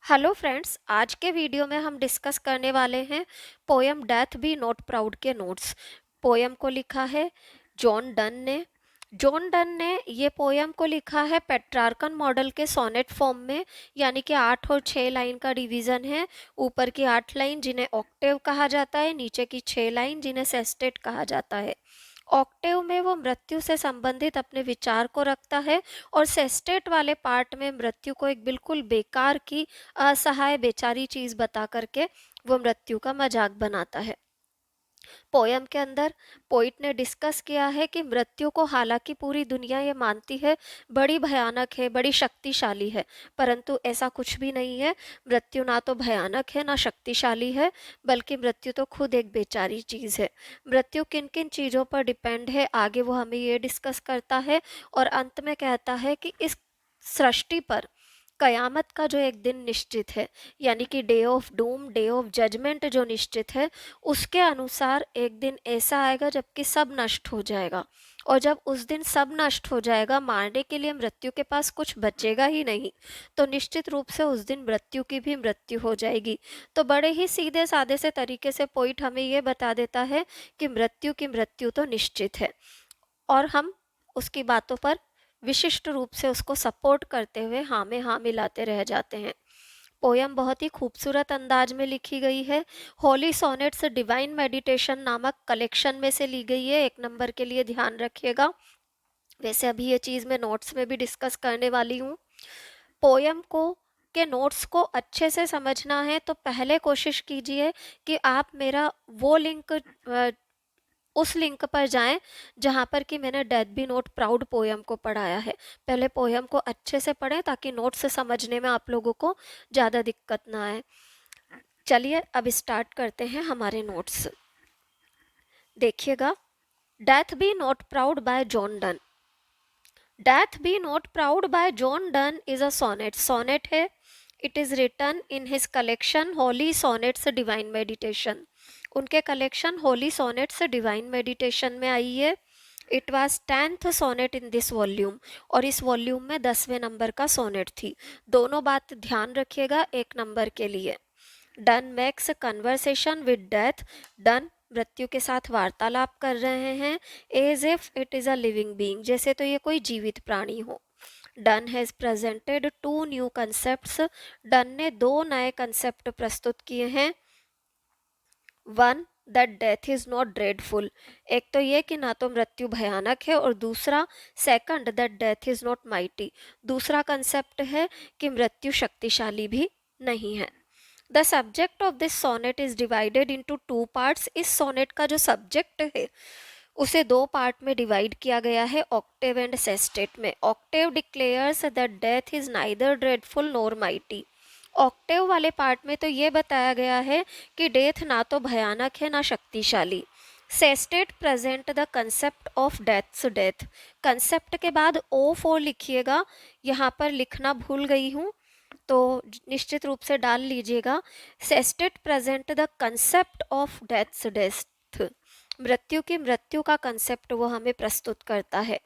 Hello friends, आज के video में हम डिस्कस करने वाले हैं poem death be not proud के नोट्स। पोयम को लिखा है जॉन डन ने। जॉन डन ने ये पोयम को लिखा है पेट्रार्कन मॉडल के सोनेट फॉर्म में, यानी कि 8 और 6 लाइन का डिवीज़न है। ऊपर की 8 लाइन जिन्हें ऑक्टेव कहा जाता है, नीचे की 6 लाइन जिन्हें सेस्टेट कहा जाता है। ऑक्टेव में वो मृत्यु से संबंधित अपने विचार को रखता है और सेस्टेट वाले पार्ट में मृत्यु को एक बिल्कुल बेकार की असहाय बेचारी चीज बता करके वो मृत्यु का मजाक बनाता है। पोयम के अंदर पोइट ने डिस्कस किया है कि मृत्यु को हालांकि पूरी दुनिया ये मानती है बड़ी भयानक है, बड़ी शक्तिशाली है, परंतु ऐसा कुछ भी नहीं है। मृत्यु ना तो भयानक है ना शक्तिशाली है, बल्कि मृत्यु तो खुद एक बेचारी चीज है। मृत्यु किन किन चीजों पर डिपेंड है, आगे वो हमें ये डिस्कस करता है और अंत में कहता है कि इस सृष्टि पर कयामत का जो एक दिन निश्चित है, यानी कि day of doom, day of judgment जो निश्चित है, उसके अनुसार एक दिन ऐसा आएगा जबकि सब नष्ट हो जाएगा। और जब उस दिन सब नष्ट हो जाएगा, मारने के लिए मृत्यु के पास कुछ बचेगा ही नहीं, तो निश्चित रूप से उस दिन मृत्यु की भी मृत्यु हो जाएगी। तो बड़े ही सीधे साधे से तरीके से पोइट हमें ये बता देता है कि मृत्यु की मृत्यु तो निश्चित है, और हम उसकी बातों पर विशिष्ट रूप से उसको सपोर्ट करते हुए हाँ में हाँ मिलाते रह जाते हैं। पोयम बहुत ही खूबसूरत अंदाज में लिखी गई है। होली सोनेट्स डिवाइन मेडिटेशन नामक कलेक्शन में से ली गई है। 1 नंबर के लिए ध्यान रखिएगा। वैसे अभी ये चीज़ मैं नोट्स में भी डिस्कस करने वाली हूँ। पोयम को के नोट्स को अच्छे से समझना है तो पहले कोशिश कीजिए कि आप मेरा वो लिंक उस लिंक पर जाएं जहां पर कि मैंने death be not proud poem को पढ़ाया है। पहले पोयम को अच्छे से पढ़ें ताकि नोट्स समझने में आप लोगों को ज़्यादा दिक्कत ना आए। चलिए अब स्टार्ट करते हैं हमारे नोट्स। देखिएगा, death be not proud by John Donne. Death be not proud by John Donne is a sonnet. Sonnet है। It is written in his collection holy sonnets divine meditation. उनके collection holy sonnets divine meditation में आई है। It was 10th sonnet in this volume, और इस volume में 10वें number का सोनेट थी। दोनों बात ध्यान रखिएगा 1 नंबर के लिए। Donne makes conversation with death. Donne मृत्यु के साथ वार्तालाप कर रहे हैं, as if it is a living being, जैसे तो ये कोई जीवित प्राणी हो। Donne has presented 2 new concepts. Donne ने 2 नए कंसेप्ट प्रस्तुत किए हैं। One, that death is not dreadful. एक तो ये कि ना तो मृत्यु भयानक है, और दूसरा second that death is not mighty. दूसरा कंसेप्ट है कि मृत्यु शक्तिशाली भी नहीं है। The subject of this sonnet is divided into 2 parts. इस सोनेट का जो सब्जेक्ट है उसे 2 पार्ट में डिवाइड किया गया है, ऑक्टेव एंड सेस्टेट में। Octave declares that death is neither dreadful nor mighty. Octave वाले पार्ट में तो ये बताया गया है कि डेथ ना तो भयानक है ना शक्तिशाली। Sestet present the concept of deaths death. Concept के बाद ओ फोर लिखिएगा, यहाँ पर लिखना भूल गई हूँ तो निश्चित रूप से डाल लीजिएगा। Sestet present the concept of deaths death. मृत्यु की मृत्यु का कंसेप्ट वो हमें प्रस्तुत करता है।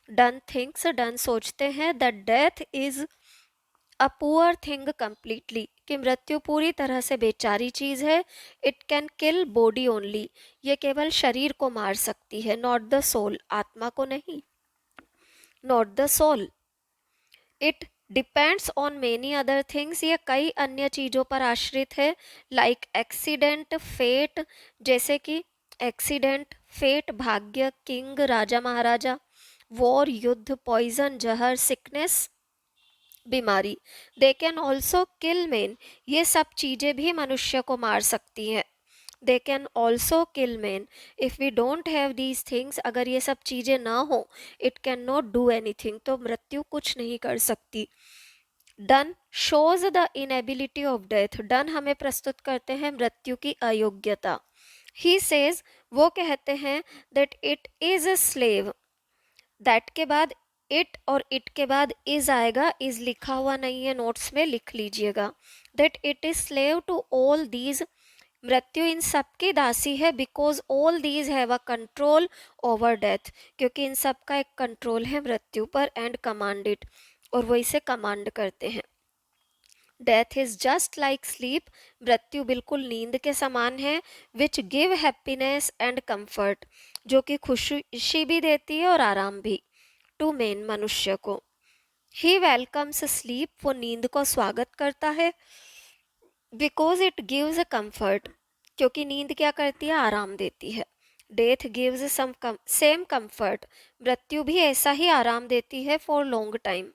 डन थिंक्स, डन सोचते हैं, that death is a poor thing completely, कि मृत्यु पूरी तरह से बेचारी चीज है। It can kill body only, ये केवल शरीर को मार सकती है, नॉट द सोल, आत्मा को नहीं, not the soul. It depends on many other things, ये कई अन्य चीजों पर आश्रित है। लाइक एक्सीडेंट, फेट, जैसे कि एक्सीडेंट, फेट, भाग्य, किंग, राजा महाराजा, वॉर, युद्ध, पॉइजन, जहर, सिकनेस, बीमारी। They can also kill man, ये सब चीजें भी मनुष्य को मार सकती हैं। They can also kill man if we don't have these things, अगर ये सब चीजें ना हो, it can not do anything, तो मृत्यु कुछ नहीं कर सकती। Donne shows the inability of death. Donne हमें प्रस्तुत करते हैं मृत्यु की अयोग्यता। ही सेज, वो कहते हैं, that it is a slave. That के बाद इट और इट के बाद इज आएगा, इज लिखा हुआ नहीं है नोट्स में, लिख लीजिएगा। That it is slave to all these, मृत्यु इन सब की दासी है। Because all these have a control over death, क्योंकि इन सब का एक कंट्रोल है मृत्यु पर, एंड कमांड इट, और वो इसे कमांड करते हैं। Death is just like sleep, मृत्यु बिल्कुल नींद के समान है, which give happiness and comfort, जो कि खुशी भी देती है और आराम भी, टू मेन मनुष्य को। ही वेलकम्स स्लीप, वो नींद को स्वागत करता है, because it gives a comfort, क्योंकि नींद क्या करती है, आराम देती है। Death gives some same comfort, मृत्यु भी ऐसा ही आराम देती है, फॉर लॉन्ग टाइम,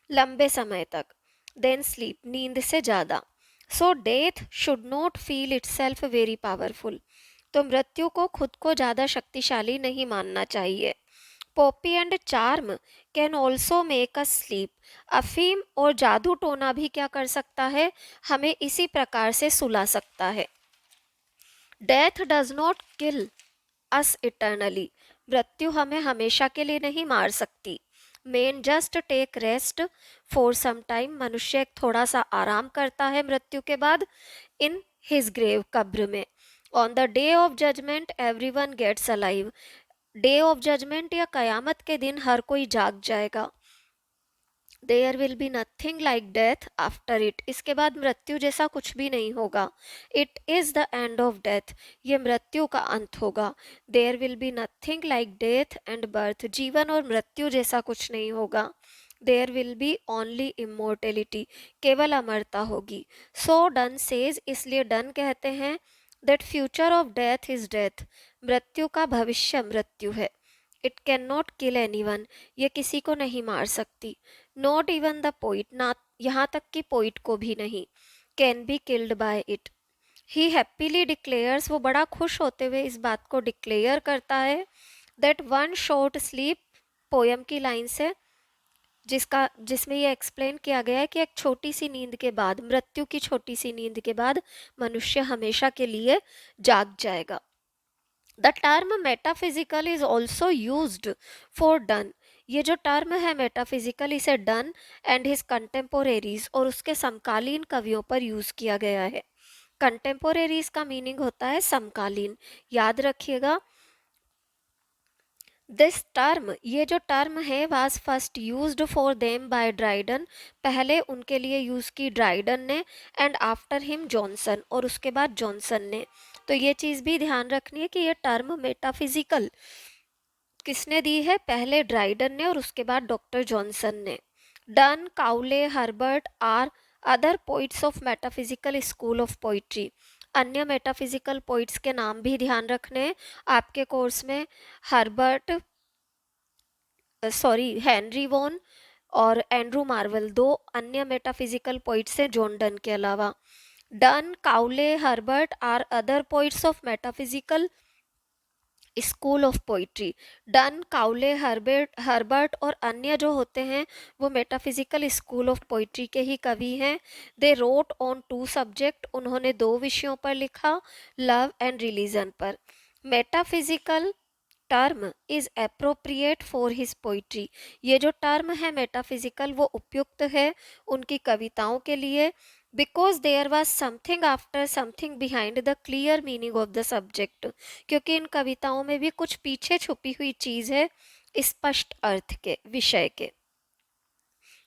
लंबे समय तक, देन स्लीप, नींद से ज़्यादा। So death should not feel itself very powerful, तो मृत्यु को खुद को ज़्यादा शक्तिशाली नहीं मानना चाहिए। Poppy and charm can also make us sleep, अफीम और जादू टोना भी क्या कर सकता है, हमें इसी प्रकार से सुला सकता है। Death does not kill us eternally, मृत्यु हमें हमेशा के लिए नहीं मार सकती। Men just take rest for some time, मनुष्य एक थोड़ा सा आराम करता है मृत्यु के बाद, इन हिज ग्रेव, कब्र में। On the day of judgment everyone gets alive, day of judgment या कयामत के दिन हर कोई जाग जाएगा। There will be nothing like death after it, इसके बाद मृत्यु जैसा कुछ भी नहीं होगा। It is the end of death, ये मृत्यु का अंत होगा। There will be nothing like death and birth, जीवन और मृत्यु जैसा कुछ नहीं होगा। There will be only immortality, केवल अमरता होगी। सो डन सेज, इसलिए डन कहते हैं, that future of death is death, मृत्यु का भविष्य मृत्यु है। It can not kill anyone, ये किसी को नहीं मार सकती। नॉट इवन द पोइट, ना यहाँ तक कि पोइट को भी नहीं। Can be killed by it, he happily declares, वो बड़ा खुश होते हुए इस बात को डिक्लेयर करता है, that one short sleep, poem की लाइन से, जिसमें ये एक्सप्लेन किया गया है कि एक छोटी सी नींद के बाद, मृत्यु की छोटी सी नींद के बाद मनुष्य हमेशा के लिए जाग जाएगा। The term metaphysical is also used for done, ये जो टर्म है मेटाफिजिकल, इसे डन एंड हिज कंटेम्पोरेरीज और उसके समकालीन कवियों पर यूज किया गया है। कंटेम्पोरेरीज का मीनिंग होता है समकालीन, याद रखिएगा। दिस टर्म, ये जो टर्म है, was first used for them by Dryden, पहले उनके लिए यूज की ड्राइडन ने, एंड आफ्टर हिम जॉनसन, और उसके बाद जॉनसन ने। तो ये चीज़ भी ध्यान रखनी है कि ये टर्म मेटाफिजिकल किसने दी है, पहले ड्राइडन ने और उसके बाद डॉक्टर जॉनसन ने। Donne, Cowley, Herbert are other poets of metaphysical school of poetry, अन्य मेटाफिजिकल पोइट्स के नाम भी ध्यान रखने हैं आपके कोर्स में। हर्बर्ट, हेनरी वॉन और एंड्रू मार्वल, दो अन्य मेटाफिजिकल पोइट्स हैं जॉन डन के अलावा। Donne, Cowley, Herbert are other poets of metaphysical school of poetry. Donne, Cowley, Herbert और अन्य जो होते हैं वो मेटाफिजिकल स्कूल ऑफ पोइट्री के ही कवि हैं। They wrote on two subject, उन्होंने दो विषयों पर लिखा, लव एंड रिलीजन पर। Metaphysical term is appropriate for his poetry, ये जो टर्म है मेटाफिजिकल वो उपयुक्त है उनकी कविताओं के लिए। Because there was something after something behind the clear meaning of the subject, क्योंकि इन कविताओं में भी कुछ पीछे छुपी हुई चीज है स्पष्ट अर्थ के, विषय के।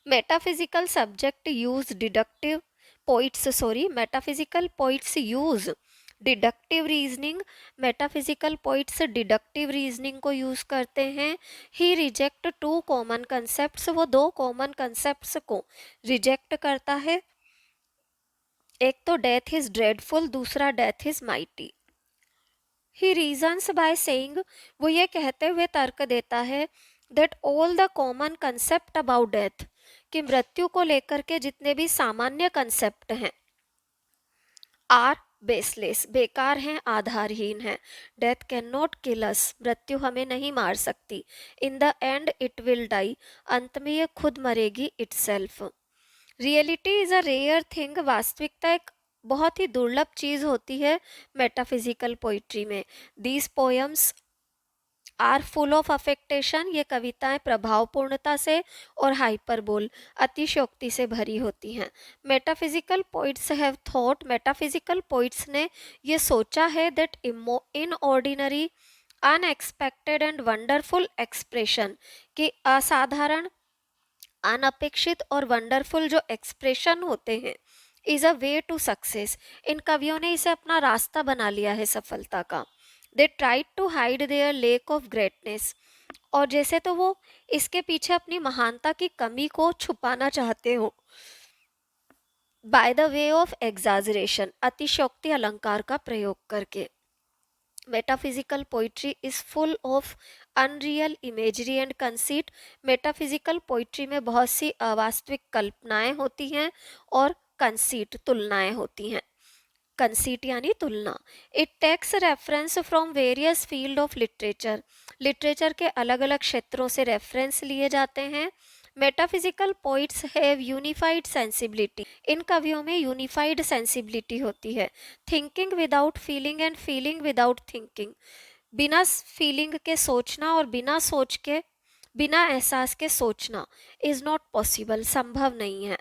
Metaphysical subject use deductive metaphysical poets use deductive reasoning, metaphysical poets deductive reasoning को यूज करते हैं। ही रिजेक्ट टू कॉमन कंसेप्ट्स, वो दो कॉमन कंसेप्ट्स को रिजेक्ट करता है, एक तो डेथ इज ड्रेडफुल, दूसरा death is mighty. He reasons by saying, वो ये कहते हुए तर्क देता है, that all the common concept about death, कि मृत्यु को लेकर के जितने भी सामान्य कंसेप्ट हैं, आर बेसलेस, बेकार हैं, आधारहीन हैं। Death can not kill us, मृत्यु हमें नहीं मार सकती। In the end it will die, अंत में ये खुद मरेगी itself. Reality is a rare thing, वास्तविकता एक बहुत ही दुर्लभ चीज होती है मेटाफिजिकल पोइट्री में। These poems are full of affectation, ये कविताएं प्रभावपूर्णता से और हाइपरबोल, अतिशयोक्ति से भरी होती हैं। Metaphysical poets have thought, metaphysical poets ने ये सोचा है, that in ordinary unexpected and wonderful expression, कि असाधारण, अनअपेक्षित और वंडरफुल जो एक्सप्रेशन होते हैं, is a way to success. इन कवियों ने इसे अपना रास्ता बना लिया है सफलता का। They tried to hide their lack of greatness, और जैसे तो वो इसके पीछे अपनी महानता की कमी को छुपाना चाहते हो, by the way of exaggeration, अतिशयोक्ति अलंकार का प्रयोग करके। Metaphysical poetry is full of unreal imagery and conceit. Metaphysical poetry में बहुत सी अवास्तविक कल्पनाएं होती हैं और कंसीट तुलनाएं होती हैं। कंसीट यानी तुलना। It takes reference from various field of literature, literature के अलग अलग क्षेत्रों से रेफरेंस लिए जाते हैं। Metaphysical poets have unified sensibility, इन कवियों में यूनिफाइड सेंसिबिलिटी होती है। Thinking without feeling and feeling without thinking, बिना फीलिंग के सोचना और बिना सोच के, बिना एहसास के सोचना इज नॉट पॉसिबल, संभव नहीं है।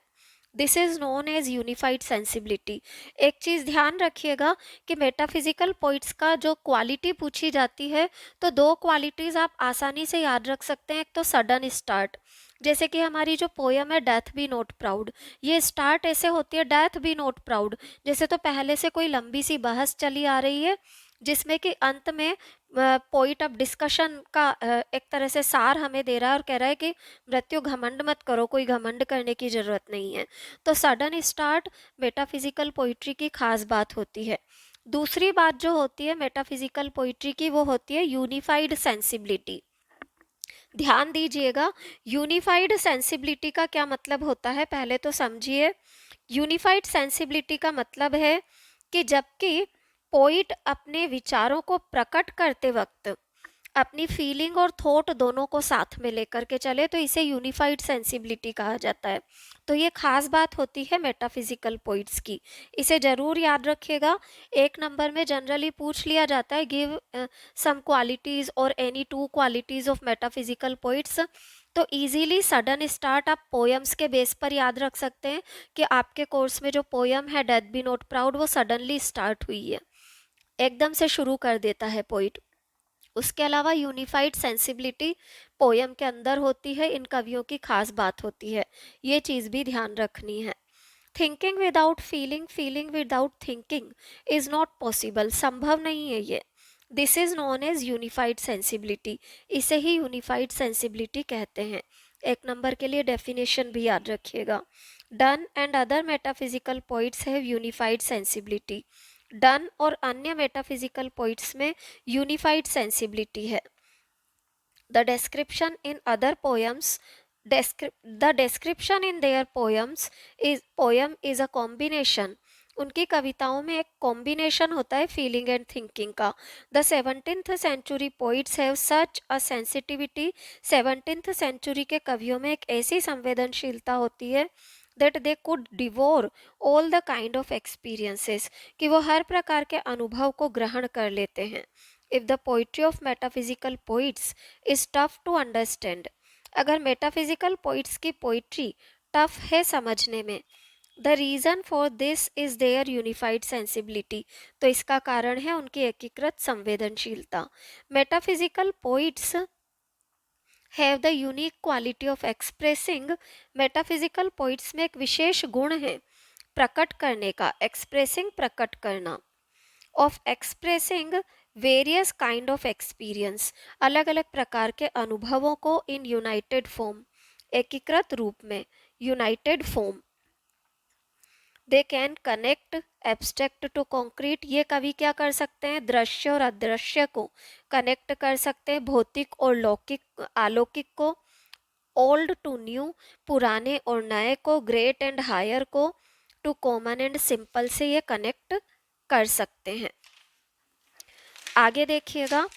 This is known as unified sensibility. एक चीज ध्यान रखिएगा कि मेटाफिजिकल पॉइंट्स का जो क्वालिटी पूछी जाती है, तो दो क्वालिटीज आप आसानी से याद रख सकते हैं। एक तो सडन स्टार्ट, जैसे कि हमारी जो पोयम है डेथ बी नॉट प्राउड, ये स्टार्ट ऐसे होती है डेथ बी नॉट प्राउड, जैसे तो पहले से कोई लंबी सी बहस चली आ रही है, जिसमें कि अंत में पोइट अब डिस्कशन का एक तरह से सार हमें दे रहा है और कह रहा है कि मृत्यु घमंड मत करो, कोई घमंड करने की जरूरत नहीं है। तो सडन स्टार्ट मेटाफिजिकल पोइट्री की खास बात होती है। दूसरी बात जो होती है मेटाफिजिकल पोइट्री की, वो होती है यूनिफाइड सेंसिबिलिटी। ध्यान दीजिएगा, यूनिफाइड सेंसिबिलिटी का क्या मतलब होता है पहले तो समझिए। यूनिफाइड सेंसिबिलिटी का मतलब है कि जबकि पोइट अपने विचारों को प्रकट करते वक्त अपनी फीलिंग और थॉट दोनों को साथ में लेकर के चले, तो इसे यूनिफाइड सेंसिबिलिटी कहा जाता है। तो ये खास बात होती है मेटाफिजिकल पोइट्स की, इसे जरूर याद रखिएगा। एक नंबर में जनरली पूछ लिया जाता है गिव सम क्वालिटीज और any two qualities of metaphysical poets, तो इजीली सडन स्टार्ट आप पोएम्स के बेस पर याद रख सकते हैं कि आपके कोर्स में जो पोएम है डेथ बी नॉट प्राउड, वो सडनली स्टार्ट हुई है, एकदम से शुरू कर देता है पोइट। उसके अलावा यूनिफाइड सेंसिबिलिटी पोयम के अंदर होती है, इन कवियों की खास बात होती है, ये चीज़ भी ध्यान रखनी है। Thinking without feeling, feeling without thinking is not possible, संभव नहीं है ये। This is known as unified sensibility, इसे ही यूनिफाइड सेंसिबिलिटी कहते हैं। एक नंबर के लिए डेफिनेशन भी याद रखिएगा। Donne and other metaphysical poets have unified sensibility. Donne और अन्य मेटाफिजिकल पोइट्स में यूनिफाइड सेंसिबिलिटी है। The description in other poems, the description in their poem is a combination, उनकी कविताओं में एक कॉम्बिनेशन होता है फीलिंग एंड थिंकिंग का। The 17th century poets have such a sensitivity, 17th century के कवियों में एक ऐसी संवेदनशीलता होती है that they could devour all the kind of experiences, कि वो हर प्रकार के अनुभव को ग्रहण कर लेते हैं। If the poetry of metaphysical poets is tough to understand, अगर मेटाफिजिकल पोइट्स की पोइट्री टफ है समझने में, the reason for this is their unified sensibility, तो इसका कारण है उनकी एकीकृत संवेदनशीलता। Metaphysical poets have the unique quality of expressing, metaphysical poets में एक विशेष गुण है प्रकट करने का, एक्सप्रेसिंग प्रकट करना, of expressing various kind of experience, अलग अलग प्रकार के अनुभवों को इन यूनाइटेड फॉर्म, एकीकृत रूप में, united form. They can connect abstract to concrete, ये कवि क्या कर सकते हैं, दृश्य और अदृश्य को कनेक्ट कर सकते हैं, भौतिक और लौकिक अलौकिक को, ओल्ड टू न्यू, पुराने और नए को, ग्रेट एंड हायर को, टू कॉमन एंड सिंपल से ये कनेक्ट कर सकते हैं। आगे देखिएगा,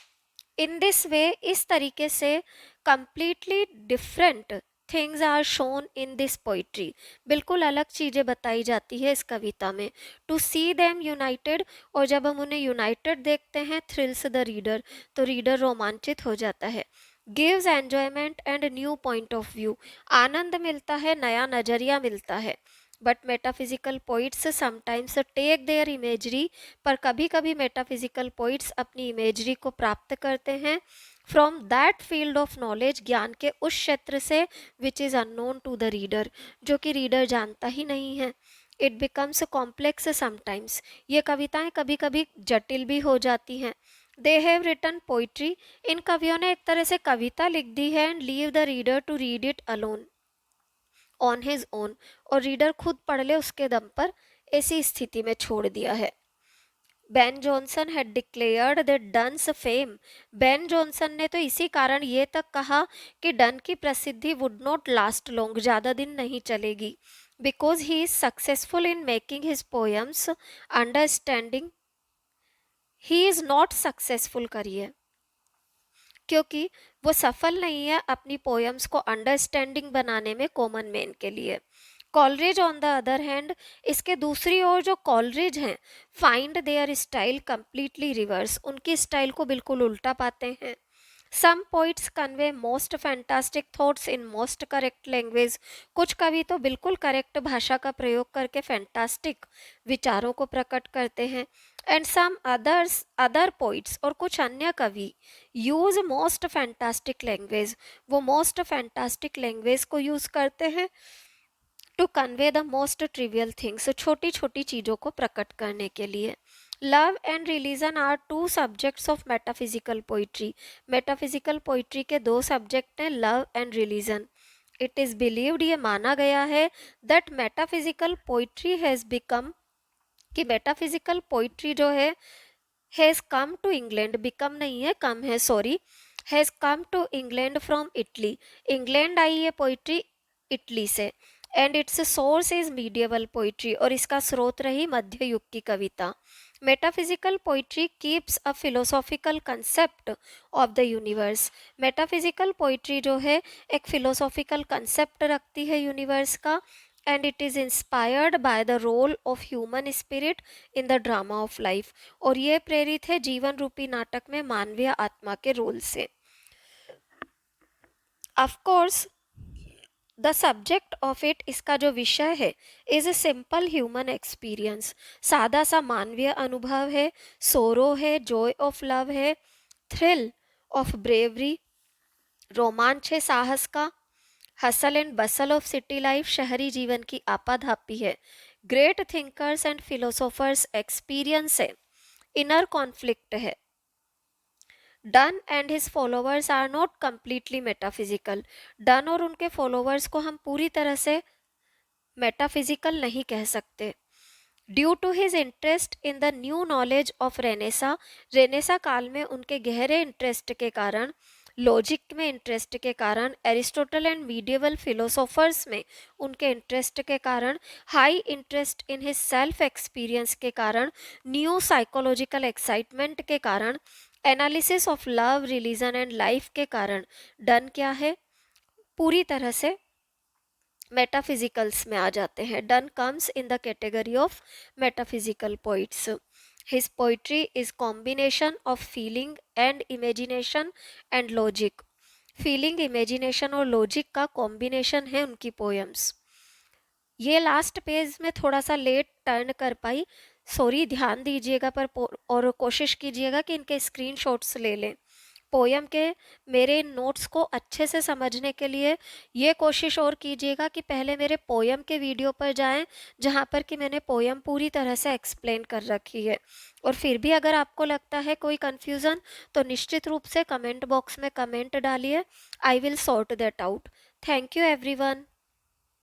इन दिस वे, इस तरीके से completely different things are shown in this poetry, बिल्कुल अलग चीज़ें बताई जाती है इस कविता में। टू सी देम यूनाइटेड, और जब हम उन्हें यूनाइटेड देखते हैं, थ्रिल्स द रीडर, तो रीडर रोमांचित हो जाता है। Gives enjoyment and new point of view, आनंद मिलता है, नया नजरिया मिलता है। But metaphysical poets sometimes take their imagery, पर कभी कभी मेटाफिजिकल पोइट्स अपनी इमेजरी को प्राप्त करते हैं from that field of knowledge, ज्ञान के उस क्षेत्र से, which is unknown to the reader, जो कि रीडर जानता ही नहीं है। इट बिकम्स कॉम्प्लेक्स समटाइम्स, ये कविताएं कभी कभी जटिल भी हो जाती हैं। दे हैव रिटन पोइट्री, इन कवियों ने एक तरह से कविता लिख दी है and leave the reader to read it alone on his own, और रीडर खुद पढ़ ले उसके दम पर, ऐसी स्थिति में छोड़ दिया है। Ben Jonson had declared that Donne's fame, Ben Jonson ने तो इसी कारण ये तक कहा कि डन की प्रसिद्धि वुड नॉट लास्ट लॉन्ग, ज़्यादा दिन नहीं चलेगी, because he is successful in making his poems understanding, he is not successful करिए, क्योंकि वो सफल नहीं है अपनी पोएम्स को अंडरस्टैंडिंग बनाने में कॉमन मैन के लिए। Coleridge on the other hand, इसके दूसरी ओर जो कॉलरिज हैं, find their style completely reverse, उनकी स्टाइल को बिल्कुल उल्टा पाते हैं। Some poets convey most fantastic thoughts in most correct language, कुछ कवि तो बिल्कुल करेक्ट भाषा का प्रयोग करके फैंटास्टिक विचारों को प्रकट करते हैं। एंड सम अदर पोइट्स, और कुछ अन्य कवि यूज मोस्ट फैंटास्टिक लैंग्वेज, वो मोस्ट फैंटास्टिक लैंग्वेज को यूज करते हैं to convey the most trivial things, छोटी छोटी चीज़ों को प्रकट करने के लिए। Love and religion are two subjects of metaphysical poetry, metaphysical poetry के दो सब्जेक्ट हैं, love and religion. It is believed, ये माना गया है, that metaphysical poetry has become, कि मेटाफिजिकल पोइट्री जो है has come to England, become नहीं है, कम है, sorry, has come to England from Italy, England आई है पोइट्री इटली से। And its source is medieval poetry, और इसका स्रोत रही मध्य युग की कविता। Metaphysical poetry keeps a philosophical concept of the universe, metaphysical poetry जो है एक फिलोसॉफिकल कंसेप्ट रखती है यूनिवर्स का। And it is inspired by the role of human spirit in the drama of life, और ये प्रेरित है जीवन रूपी नाटक में मानवीय आत्मा के रोल से। Of course the subject of it, इसका जो विषय है, is a simple human experience, सादा सा मानवीय अनुभव है, सोरो है, जॉय ऑफ लव है, थ्रिल ऑफ ब्रेवरी, रोमांच है साहस का, hustle and bustle of city life, शहरी जीवन की आपाधापी है, great thinkers and philosophers experience है, इनर कॉन्फ्लिक्ट है। Donne and his followers are not completely metaphysical, Donne और उनके फॉलोअर्स को हम पूरी तरह से मेटाफिजिकल नहीं कह सकते। Due to his interest in the new knowledge of Renaissance, Renaissance काल में उनके गहरे इंटरेस्ट के कारण, लॉजिक में इंटरेस्ट के कारण, एरिस्टोटल एंड मीडिएवल फिलोसोफर्स में उनके इंटरेस्ट के कारण, high interest in his self experience के कारण, न्यू साइकोलॉजिकल एक्साइटमेंट के कारण, analysis of love religion and life के कारण, डन क्या है, पूरी तरह से मेटाफिजिकल्स में आ जाते हैं। Done comes in the category of metaphysical poets. His poetry is combination of feeling and imagination and logic, feeling, imagination और लॉजिक का कॉम्बिनेशन है उनकी पोएम्स। ये लास्ट पेज में थोड़ा सा लेट टर्न कर पाई, सॉरी, ध्यान दीजिएगा पर और कोशिश कीजिएगा कि इनके स्क्रीनशॉट्स ले लें। पोयम के मेरे इन नोट्स को अच्छे से समझने के लिए ये कोशिश और कीजिएगा कि पहले मेरे पोयम के वीडियो पर जाएं, जहां पर कि मैंने पोयम पूरी तरह से एक्सप्लेन कर रखी है। और फिर भी अगर आपको लगता है कोई कन्फ्यूज़न, तो निश्चित रूप से कमेंट बॉक्स में कमेंट डालिए, I will sort that out. Thank you everyone.